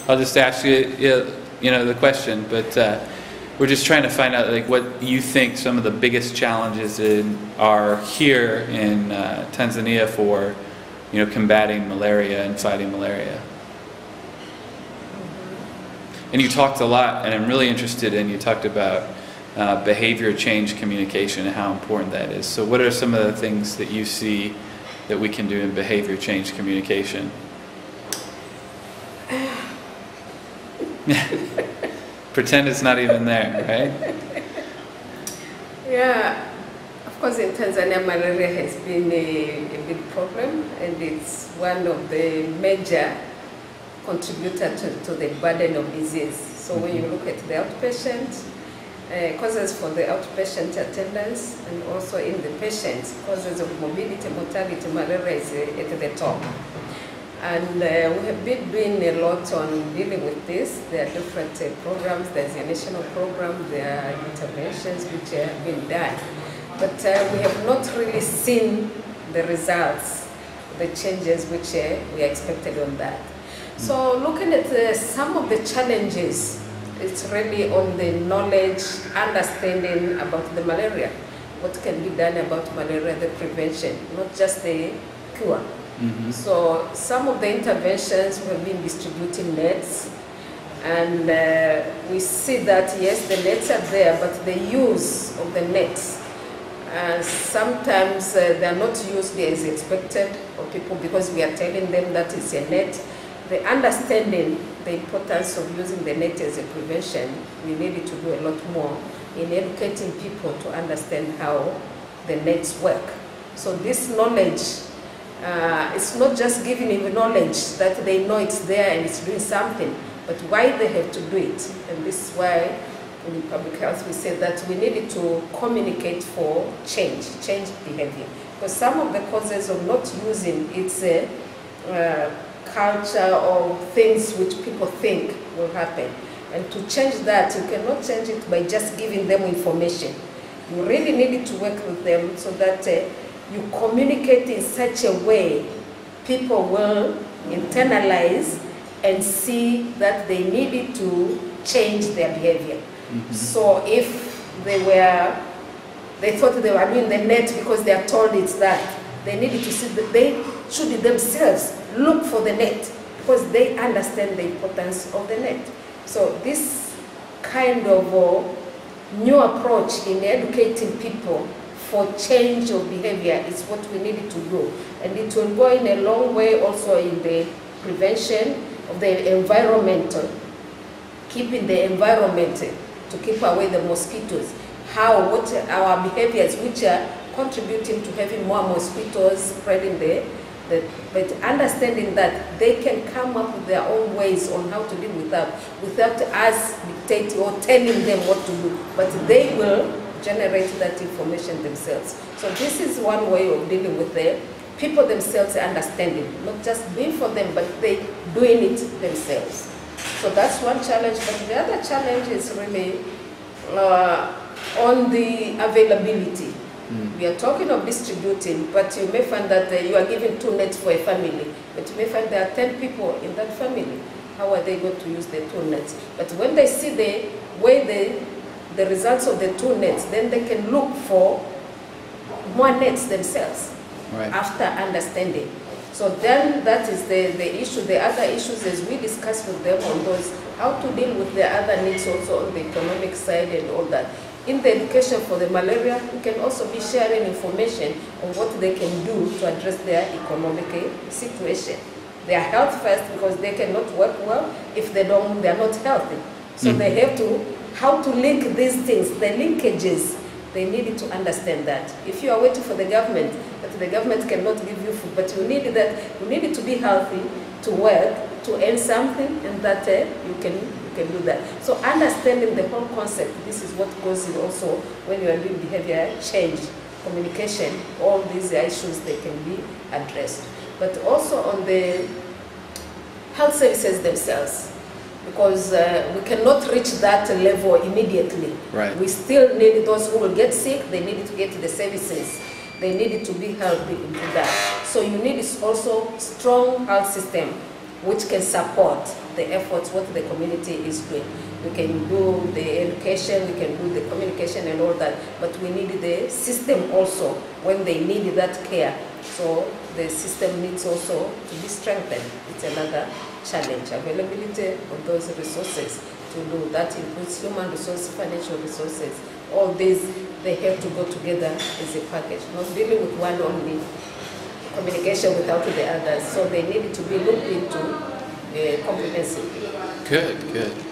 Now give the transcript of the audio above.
I'll just ask you, the question, but we're just trying to find out like what you think some of the biggest challenges are here in Tanzania for, combating malaria and fighting malaria. And you talked a lot, and I'm really interested in, you talked about behavior change communication and how important that is. So what are some of the things that you see that we can do in behavior change communication? Pretend it's not even there, right? Yeah, of course in Tanzania malaria has been a big problem, and it's one of the major contributors to the burden of disease. So when you look at the outpatient, causes for the outpatient attendance, and also in the patients, causes of morbidity, mortality, malaria is at the top. And we have been doing a lot on dealing with this. There are different programs. There's a national program. There are interventions which have been done. But we have not really seen the results, the changes which we expected on that. So looking at some of the challenges, it's really on the knowledge, understanding about the malaria. What can be done about malaria, the prevention, not just the cure. So some of the interventions we have been distributing nets, and we see that yes, the nets are there, but the use of the nets, sometimes they are not used as expected of people, because we are telling them that it's a net. The understanding the importance of using the net as a prevention, we needed to do a lot more in educating people to understand how the nets work. So this knowledge, it's not just giving them knowledge that they know it's there and it's doing something, but why they have to do it. And this is why in public health we say that we needed to communicate for change behavior. Because some of the causes of not using, it's a culture or things which people think will happen. And to change that, you cannot change it by just giving them information. You really needed to work with them so that you communicate in such a way people will internalize and see that they needed to change their behavior. So if they thought they were doing the net because they are told it's that, they needed to see that they should themselves look for the net, because they understand the importance of the net. So this kind of new approach in educating people for change of behavior is what we needed to do. And it will go in a long way also in the prevention of the environment, keeping the environment to keep away the mosquitoes. What our behaviors which are contributing to having more mosquitoes spreading but understanding that they can come up with their own ways on how to deal with that without us dictating or telling them what to do, but they will generate that information themselves. So this is one way of dealing with the people themselves understanding, not just being for them, but they doing it themselves. So that's one challenge, but the other challenge is really on the availability. We are talking of distributing, but you may find that you are giving 2 nets for a family, but you may find there are 10 people in that family. How are they going to use the 2 nets? But when they see the way the results of the 2 nets, then they can look for more nets themselves, right, after understanding. So then that is the issue. The other issues is we discuss with them on those, how to deal with the other needs also on the economic side and all that. In the education for the malaria, we can also be sharing information on what they can do to address their economic situation. Their health first, because they cannot work well if they are not healthy. So they have to, how to link these things, the linkages, they needed to understand that. If you are waiting for the government, but the government cannot give you food, but you needed to be healthy, to work, to earn something, and that you can do that. So understanding the whole concept, this is what goes in also when you are doing behavior change, communication, all these issues, they can be addressed. But also on the health services themselves, because we cannot reach that level immediately. Right. We still need those who will get sick, they need to get the services. They needed to be helped into that. So you need also strong health system which can support the efforts what the community is doing. We can do the education, we can do the communication and all that, but we need the system also when they need that care. So the system needs also to be strengthened. It's another challenge. Availability of those resources to do that includes human resources, financial resources. All these, they have to go together as a package, not dealing with one only, communication without the others. So they need to be looked into comprehensively. Good, good.